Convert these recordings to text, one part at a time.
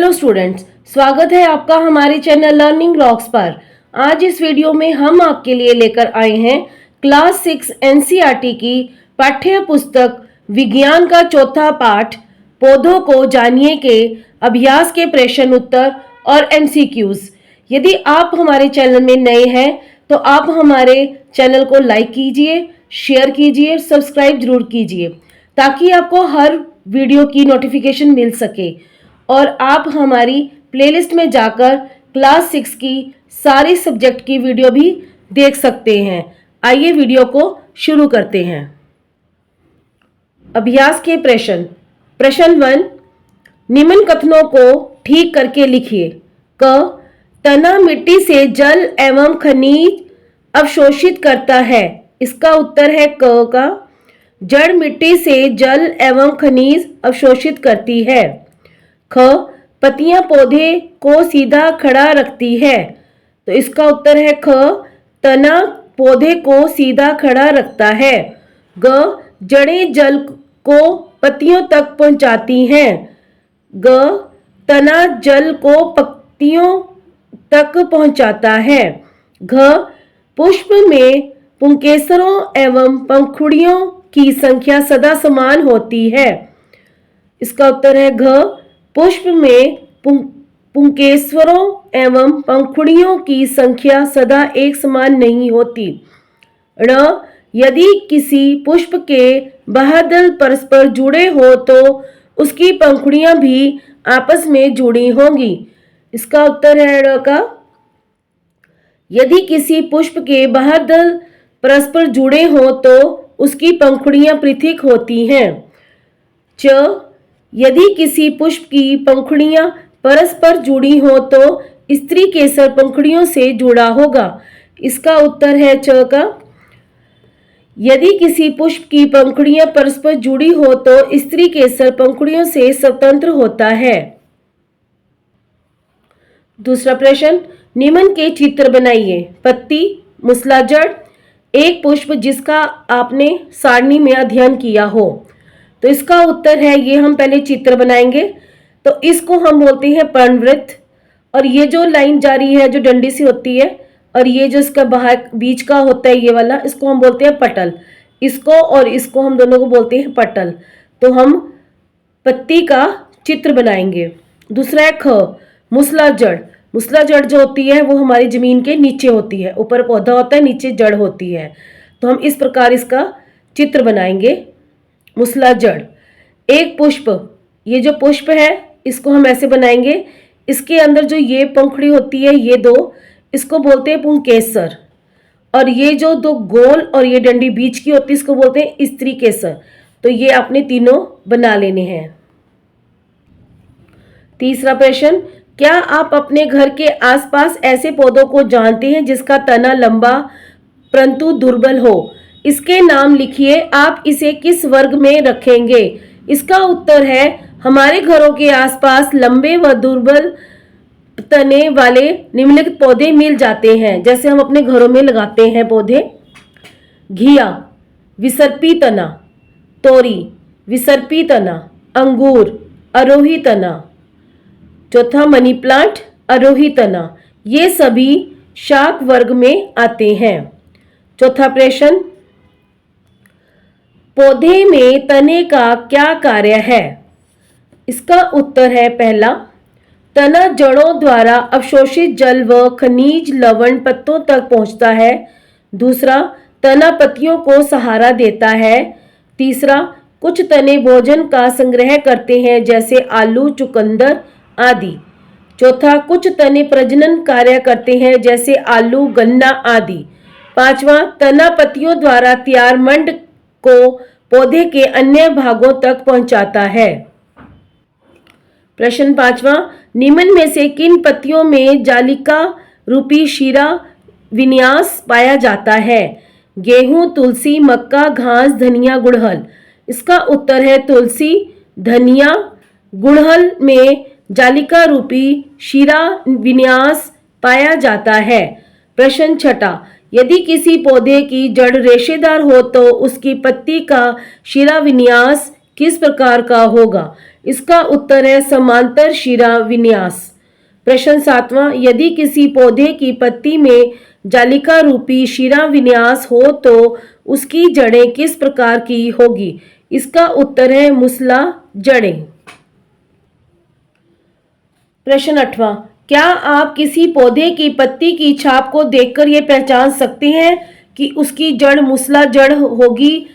Hello students, स्वागत है आपका हमारे चैनल लर्निंग रॉक्स पर। आज इस वीडियो में हम आपके लिए लेकर आए हैं क्लास 6 एनसीईआरटी की पाठ्य पुस्तक विज्ञान का चौथा पाठ पौधों को जानिए के अभ्यास के प्रश्न उत्तर और एमसीक्यूज। यदि आप हमारे चैनल में नए हैं तो आप हमारे चैनल को लाइक कीजिए, शेयर कीजिए, सब्सक्राइब जरूर कीजिए ताकि आपको हर वीडियो की नोटिफिकेशन मिल सके और आप हमारी प्लेलिस्ट में जाकर क्लास 6 की सारी सब्जेक्ट की वीडियो भी देख सकते हैं। आइए वीडियो को शुरू करते हैं। अभ्यास के प्रश्न। प्रश्न 1, निम्न कथनों को ठीक करके लिखिए। क, तना मिट्टी से जल एवं खनिज अवशोषित करता है। इसका उत्तर है क का। जड़ मिट्टी से जल एवं खनिज अवशोषित करती है। ख, पत्तियां पौधे को सीधा खड़ा रखती है। तो इसका उत्तर है ख, तना पौधे को सीधा खड़ा रखता है। ग, जड़ें जल को पत्तियों तक पहुंचाती हैं। ग, तना जल को पत्तियों तक पहुंचाता है। घ, पुष्प में पुंकेसरों एवं पंखुड़ियों की संख्या सदा समान होती है। इसका उत्तर है घ, पुष्प में पुंकेसरों एवं पंखुड़ियों की संख्या सदा एक समान नहीं होती। ण, यदि किसी पुष्प के बाह्यदल परस्पर जुड़े हो तो उसकी पंखुड़ियां भी आपस में जुड़ी होंगी। इसका उत्तर है ण का। यदि किसी पुष्प के बाह्यदल परस्पर जुड़े हो तो उसकी पंखुड़ियां पृथक होती हैं। च, यदि किसी पुष्प की पंखुड़ियां परस्पर जुड़ी हो तो स्त्री केसर पंखुड़ियों से जुड़ा होगा। इसका उत्तर है च का। यदि किसी पुष्प की पंखुड़ियां परस्पर जुड़ी हो तो स्त्री केसर पंखुड़ियों से स्वतंत्र होता है। दूसरा प्रश्न, निम्न के चित्र बनाइए। पत्ती, मूसलाजड़, एक पुष्प जिसका आपने सारणी में अध्ययन किया हो। तो इसका उत्तर है, ये हम पहले चित्र बनाएंगे तो इसको हम बोलते हैं पर्णवृत्त। और ये जो लाइन जा रही है जो डंडी सी होती है और ये जो इसका बाहर बीच का होता है ये वाला, इसको हम बोलते हैं पटल। इसको और इसको हम दोनों को बोलते हैं पटल। तो हम पत्ती का चित्र बनाएंगे। दूसरा है ख, मूसलाजड़। मूसलाजड़ जो होती है वो हमारी जमीन के नीचे होती है। ऊपर पौधा होता है, नीचे जड़ होती है। तो हम इस प्रकार इसका चित्र बनाएंगे। मूसलाजड़, एक पुष्प, ये जो पुष्प है इसको हम ऐसे बनाएंगे। इसके अंदर जो ये पंखुड़ी होती है ये दो, इसको बोलते हैं पुंकेसर। और ये जो दो गोल और ये डंडी बीच की होती है इसको बोलते हैं स्त्री केसर। तो ये आपने तीनों बना लेने हैं। तीसरा प्रश्न, क्या आप अपने घर के आसपास ऐसे पौधों को जानते हैं जिसका तना लंबा परंतु दुर्बल हो? इसके नाम लिखिए। आप इसे किस वर्ग में रखेंगे? इसका उत्तर है, हमारे घरों के आसपास लंबे व दुर्बल तने वाले निम्नलिखित पौधे मिल जाते हैं, जैसे हम अपने घरों में लगाते हैं पौधे। घिया, विसर्पी तना। तोरी, विसर्पी तना। अंगूर, आरोही तना। चौथा मनी प्लांट, आरोही तना। ये सभी शाक वर्ग में आते हैं। चौथा प्रश्न, पौधे में तने का क्या कार्य है? इसका उत्तर है पहला, तना जड़ों द्वारा अवशोषित जल व खनिज लवण पत्तों तक पहुंचता है। दूसरा, तना पत्तियों को सहारा देता है। तीसरा, कुछ तने भोजन का संग्रह करते हैं जैसे आलू, चुकंदर आदि। चौथा, कुछ तने प्रजनन कार्य करते हैं जैसे आलू, गन्ना आदि। पांचवा, तना पत्तियों द्वारा तैयार मंड को पौधे के अन्य भागों तक पहुंचाता है। प्रश्न 5वां, निम्न में से किन पत्तियों में जालिका रूपी शिरा विन्यास पाया जाता है? गेहूं, तुलसी, मक्का, घास, धनिया, गुड़हल। इसका उत्तर है तुलसी, धनिया, गुड़हल में जालिका रूपी शिरा विन्यास पाया जाता है। प्रश्न 6, यदि किसी पौधे की जड़ रेशेदार हो तो उसकी पत्ती का शिरा विन्यास किस प्रकार का होगा? इसका उत्तर है समांतर शिरा विन्यास। प्रश्न 7वां, यदि किसी पौधे की पत्ती में जालिका रूपी शिरा विन्यास हो तो उसकी जड़ें किस प्रकार की होगी? इसका उत्तर है मुसला जड़ें। प्रश्न 8वां, क्या आप किसी पौधे की पत्ती की छाप को देखकर यह पहचान सकते हैं कि उसकी जड़ मुसला जड़ होगी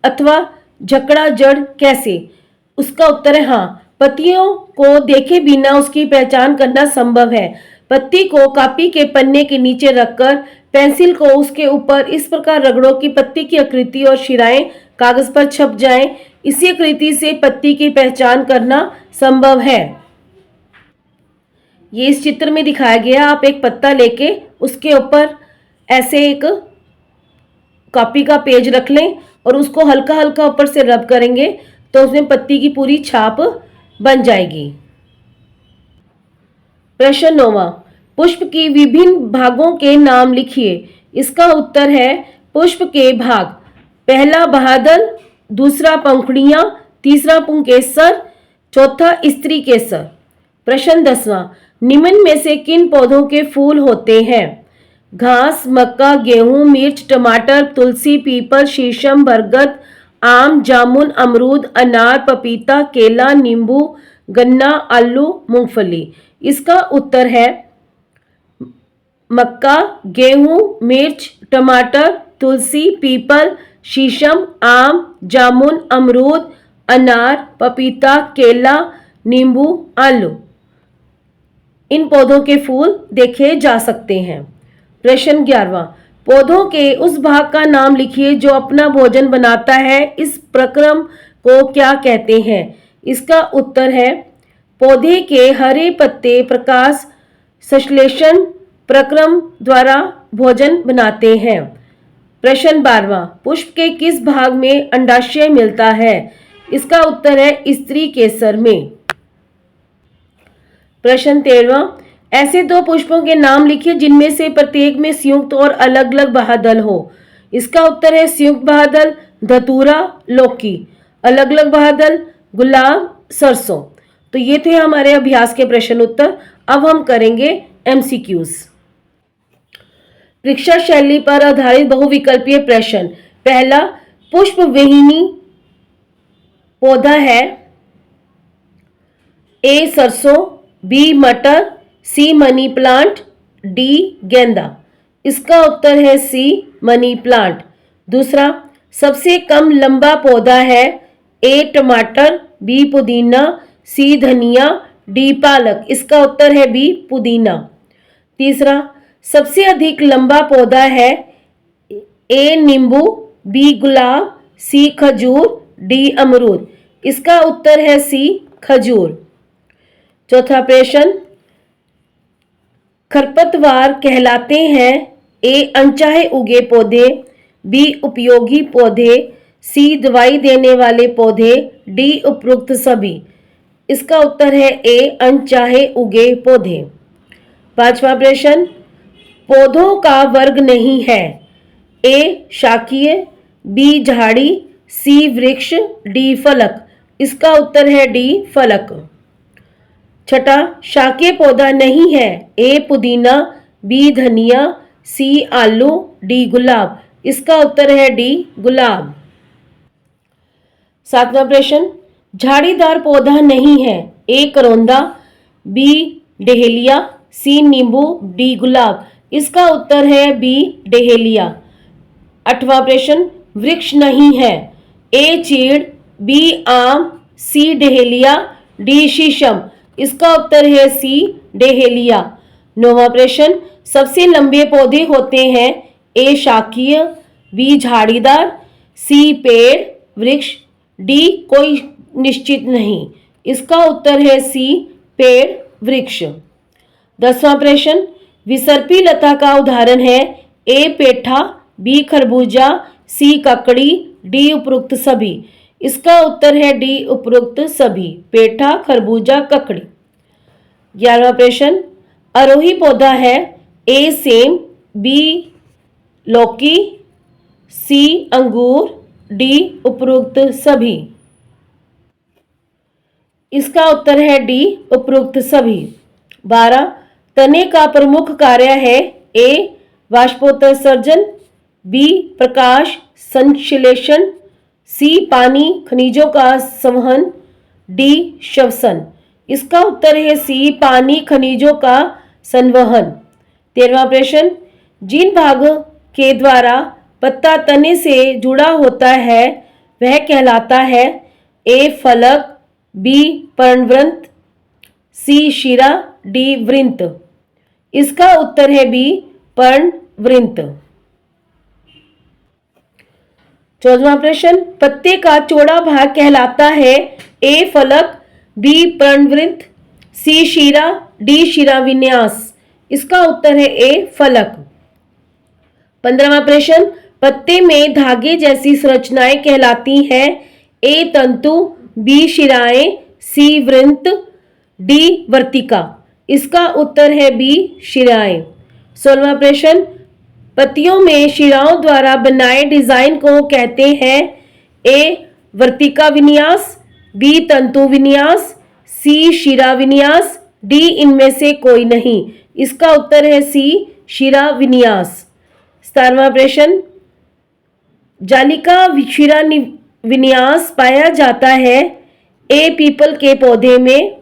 अथवा झकड़ा जड़? कैसे? उसका उत्तर है हाँ, पत्तियों को देखे बिना उसकी पहचान करना संभव है। पत्ती को कॉपी के पन्ने के नीचे रखकर पेंसिल को उसके ऊपर इस प्रकार रगड़ो कि पत्ती की आकृति और शिराएं कागज पर छप जाएं। इसी आकृति से पत्ती की पहचान करना संभव है। ये इस चित्र में दिखाया गया। आप एक पत्ता लेके उसके ऊपर ऐसे एक कॉपी का पेज रख लें और उसको हल्का हल्का ऊपर से रब करेंगे तो उसमें पत्ती की पूरी छाप बन जाएगी। प्रश्न 9वां, पुष्प की विभिन्न भागों के नाम लिखिए। इसका उत्तर है पुष्प के भाग। पहला बादल, दूसरा पंखुड़ियां, तीसरा पुंकेसर, चौथा स्त्री केसर। प्रश्न 10वां, निम्न में से किन पौधों के फूल होते हैं? घास, मक्का, गेहूं, मिर्च, टमाटर, तुलसी, पीपल, शीशम, बरगद, आम, जामुन, अमरूद, अनार, पपीता, केला, नींबू, गन्ना, आलू, मूंगफली। इसका उत्तर है मक्का, गेहूं, मिर्च, टमाटर, तुलसी, पीपल, शीशम, आम, जामुन, अमरूद, अनार, पपीता, केला, नींबू, आलू। इन पौधों के फूल देखे जा सकते हैं। प्रश्न 11वां, पौधों के उस भाग का नाम लिखिए जो अपना भोजन बनाता है। इस प्रक्रम को क्या कहते हैं? इसका उत्तर है पौधे के हरे पत्ते प्रकाश संश्लेषण प्रक्रम द्वारा भोजन बनाते हैं। प्रश्न 12वां, पुष्प के किस भाग में अंडाशय मिलता है? इसका उत्तर है स्त्री केसर में। प्रश्न 13वां, ऐसे दो पुष्पों के नाम लिखिए जिनमें से प्रत्येक में संयुक्त और अलग अलग बादल हो। इसका उत्तर है संयुक्त बादल धतूरा, लौकी, अलग अलग बादल गुलाब, सरसों। तो ये थे हमारे अभ्यास के प्रश्न उत्तर। अब हम करेंगे एमसीक्यूज। परीक्षा शैली पर आधारित बहुविकल्पीय प्रश्न। पहला, पुष्प विहीनी पौधा है। ए सरसों, बी मटर, सी मनी प्लांट, डी गेंदा। इसका उत्तर है सी मनी प्लांट। दूसरा, सबसे कम लंबा पौधा है। ए टमाटर, बी पुदीना, सी धनिया, डी पालक। इसका उत्तर है बी पुदीना। तीसरा, सबसे अधिक लंबा पौधा है। ए नींबू, बी गुलाब, सी खजूर, डी अमरूद। इसका उत्तर है सी खजूर। चौथा प्रश्न, खरपतवार कहलाते हैं। ए अनचाहे उगे पौधे, बी उपयोगी पौधे, सी दवाई देने वाले पौधे, डी उपरोक्त सभी। इसका उत्तर है ए अनचाहे उगे पौधे। पांचवा प्रश्न, पौधों का वर्ग नहीं है। ए शाकीय, बी झाड़ी, सी वृक्ष, डी फलक। इसका उत्तर है डी फलक। छठा, शाकीय पौधा नहीं है। ए पुदीना, बी धनिया, सी आलू, डी गुलाब। इसका उत्तर है डी गुलाब। सातवां प्रश्न, झाड़ीदार पौधा नहीं है। ए करौंदा, बी डहेलिया, सी नींबू, डी गुलाब। इसका उत्तर है बी डहेलिया। आठवां प्रश्न, वृक्ष नहीं है। ए चीड़, बी आम, सी डहेलिया, डी शीशम। इसका उत्तर है सी डहेलिया। नौवां प्रश्न, सबसे लंबे पौधे होते हैं। ए शाकीय, बी झाड़ीदार, सी पेड़ वृक्ष, डी कोई निश्चित नहीं। इसका उत्तर है सी पेड़ वृक्ष। 10वां प्रश्न, विसर्पी लता का उदाहरण है। ए पेठा, बी खरबूजा, सी ककड़ी, डी उपरोक्त सभी। इसका उत्तर है डी उपरोक्त सभी, पेठा, खरबूजा, ककड़ी। 11वां प्रश्न, आरोही पौधा है। ए सेम, बी लौकी, सी अंगूर, डी उपरोक्त सभी। इसका उत्तर है डी उपरोक्त सभी। 12 तने का प्रमुख कार्य है ए वाष्पोत्सर्जन, बी प्रकाश संश्लेषण, सी पानी खनिजों का संवहन, डी श्वसन। इसका उत्तर है सी पानी खनिजों का संवहन। 13वां प्रश्न जिन भाग के द्वारा पत्ता तने से जुड़ा होता है वह कहलाता है ए फलक, बी पर्णवृंत, सी शिरा, डी वृंत। इसका उत्तर है बी पर्णवृंत। 14वां प्रश्न पत्ते का चौड़ा भाग कहलाता है ए फलक, बी पर्णवृंत, सी शिरा, डी शिरा विन्यास। इसका उत्तर है ए फलक। 15वां प्रश्न पत्ते में धागे जैसी संरचनाएं कहलाती हैं ए तंतु, बी शिराएं, सी वृंत, डी वर्तिका। इसका उत्तर है बी शिराएं। 16वां प्रश्न पत्तियों में शिराओं द्वारा बनाए डिजाइन को कहते हैं ए वर्तिका विन्यास, बी तंतु विन्यास, सी शिरा विन्यास, डी इनमें से कोई नहीं। इसका उत्तर है सी शिरा विन्यास। 17वां प्रश्न जालिका शिरा विन्यास पाया जाता है ए पीपल के पौधे में,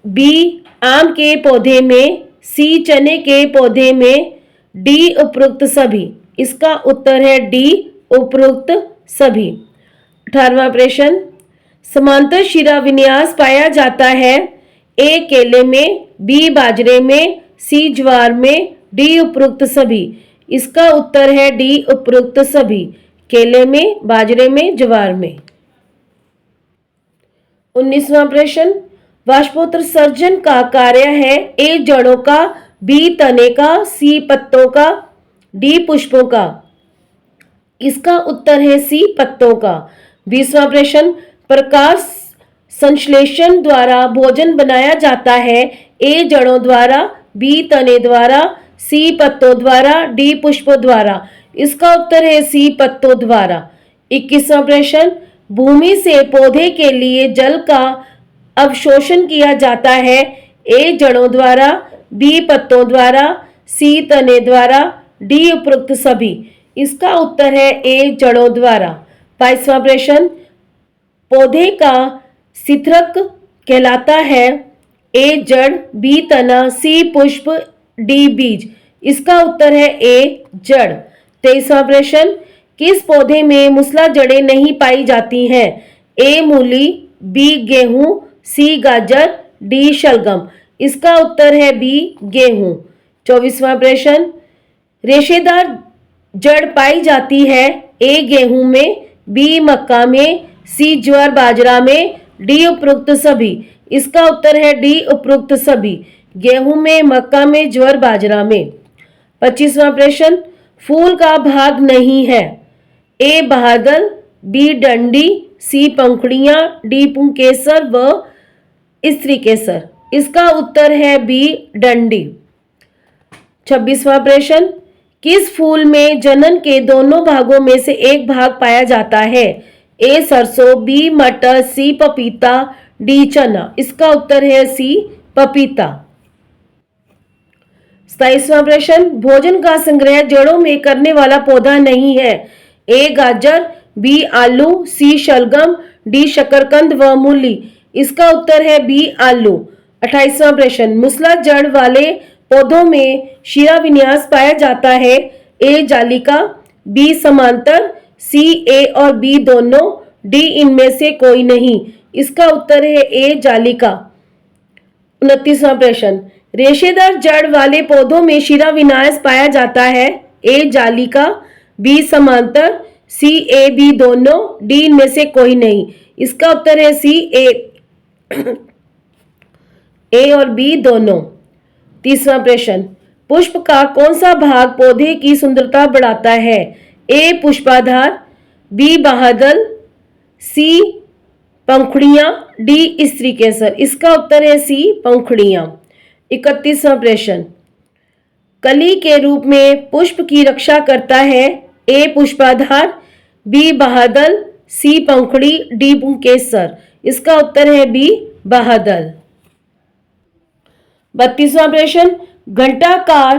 बी आम के पौधे में, सी चने के पौधे में, डी उपरोक्त सभी। इसका उत्तर है डी उपरोक्त सभी। 18वां प्रश्न समांतर शिरा विन्यास पाया जाता है ए केले में, बी बाजरे में, सी ज्वार में, डी उपरोक्त सभी। इसका उत्तर है डी उपरोक्त सभी, केले में, बाजरे में, ज्वार में। 19वां प्रश्न वाष्पोत्सर्जन का कार्य है ए जड़ों का, बी तने का, सी पत्तों का, डी पुष्पों का। इसका उत्तर है सी पत्तों का। 20वां प्रश्न प्रकाश संश्लेषण द्वारा भोजन बनाया जाता है ए जड़ों द्वारा, बी तने द्वारा, सी पत्तों द्वारा, डी पुष्पों द्वारा। इसका उत्तर है सी पत्तों द्वारा। 21वां प्रश्न भूमि से पौधे के लिए जल का अवशोषण किया जाता है ए जड़ों द्वारा, बी पत्तों द्वारा, सी तने द्वारा, डी उपरोक्त सभी। इसका उत्तर है ए जड़ों द्वारा। 22वां प्रश्न पौधे का सिथरक कहलाता है ए जड़, बी तना, सी पुष्प, डी बीज। इसका उत्तर है ए जड़। 23वां प्रश्न किस पौधे में मूसला जड़ें नहीं पाई जाती हैं ए मूली, बी गेहूं, सी गाजर, डी शलगम। इसका उत्तर है बी गेहूं। 24वां प्रश्न रेशेदार जड़ पाई जाती है ए गेहूं में, बी मक्का में, सी ज्वार बाजरा में, डी उपरोक्त सभी। इसका उत्तर है डी उपरोक्त सभी, गेहूं में, मक्का में, ज्वार बाजरा में। 25वां प्रश्न फूल का भाग नहीं है ए बादल, बी डंडी, सी पंखुड़ियां, डी पुंकेसर व स्त्री केसर। इसका उत्तर है बी डंडी। 26वां प्रश्न किस फूल में जनन के दोनों भागों में से एक भाग पाया जाता है ए सरसों, बी मटर, सी पपीता, डी चना। इसका उत्तर है सी पपीता। 27वां प्रश्न भोजन का संग्रह जड़ों में करने वाला पौधा नहीं है ए गाजर, बी आलू, सी शलगम, डी शकरकंद व मूली। इसका उत्तर है बी आलू। 28वां प्रश्न मूसला जड़ वाले पौधों में शिरा विन्यास पाया जाता है ए जालिका, बी समांतर, सी ए और बी दोनों, डी इनमें से कोई नहीं। इसका उत्तर है ए जालिका। 29वां प्रश्न रेशेदार जड़ वाले पौधों में शिरा विन्यास पाया जाता है ए जालिका, बी समांतर, सी ए बी दोनों, डी इनमें से कोई नहीं। इसका उत्तर है सी ए और बी दोनों। 30वां प्रश्न पुष्प का कौन सा भाग पौधे की सुंदरता बढ़ाता है ए पुष्पाधार, बी बादल, सी पंखुड़ियां, डी स्त्री केसर। इसका उत्तर है सी पंखुड़ियां। 31वां प्रश्न कली के रूप में पुष्प की रक्षा करता है ए पुष्पाधार, बी बादल, सी पंखुड़ी, डी पुंकेसर। इसका उत्तर है बी बादल। 32वां प्रश्न, घंटाकार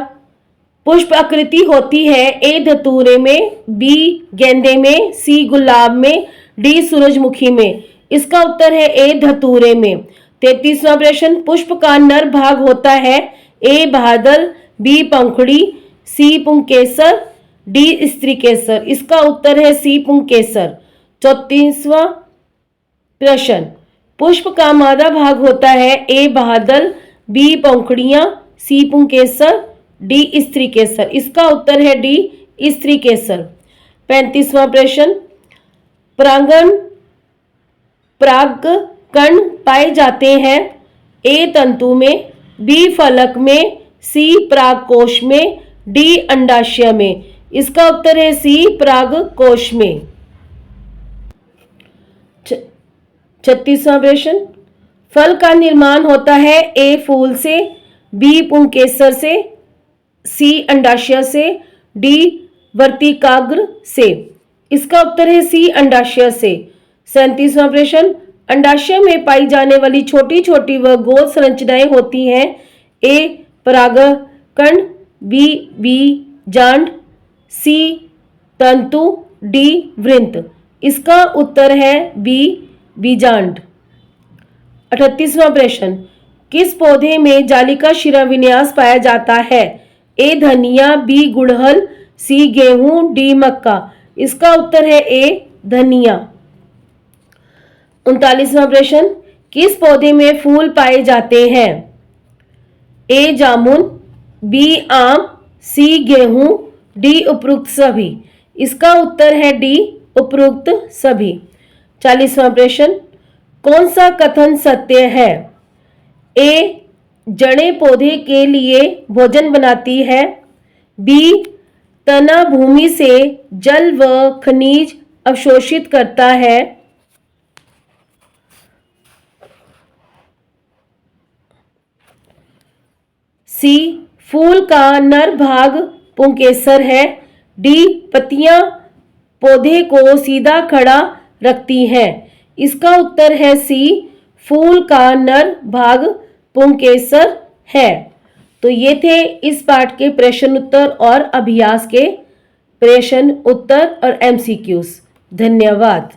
पुष्प आकृति होती है ए धतूरे में, बी गेंदे में, सी गुलाब में, डी सूरजमुखी में। इसका उत्तर है ए धतूरे में। 33वां प्रश्न, पुष्प का नर भाग होता है ए बादल, बी पंखुड़ी, सी पुंकेसर, डी स्त्री केसर। इसका उत्तर है सी पुंकेसर। 34वां प्रश्न, पुष्प का मादा भाग होता है ए बादल, बी पंखुड़ियां, सी पुंकेसर, डी स्त्री केसर। इसका उत्तर है डी स्त्री केसर। 35वां प्रश्न, परागकण पाए जाते हैं ए तंतु में, बी फलक में, सी परागकोश में, डी अंडाशय में। इसका उत्तर है सी परागकोश में। 36वां प्रश्न, फल का निर्माण होता है ए फूल से, बी पुंकेसर से, सी अंडाशय से, डी वर्तिकाग्र से। इसका उत्तर है सी अंडाशय से। 37वां प्रश्न, अंडाशय में पाई जाने वाली छोटी छोटी व गोल संरचनाएं होती हैं ए परागकण, बी बीजांड, सी तंतु, डी वृंत। इसका उत्तर है बी बीजांड। 38वां प्रश्न, किस पौधे में जालिका शिरा विन्यास पाया जाता है ए धनिया, बी गुड़हल, सी गेहूं, डी मक्का। इसका उत्तर है ए धनिया। 39वां प्रश्न, किस पौधे में फूल पाए जाते हैं ए जामुन, बी आम, सी गेहूं, डी उपरोक्त सभी। इसका उत्तर है डी उपरोक्त सभी। 40वां प्रश्न, कौन सा कथन सत्य है ए जड़ें पौधे के लिए भोजन बनाती है, बी तना भूमि से जल व खनिज अवशोषित करता है, सी फूल का नर भाग पुंकेसर है, डी पत्तियां पौधे को सीधा खड़ा रखती हैं। इसका उत्तर है सी फूल का नर भाग पुंकेसर है। तो ये थे इस पाठ के प्रश्न उत्तर और अभ्यास के प्रश्न उत्तर और एमसीक्यूज। धन्यवाद।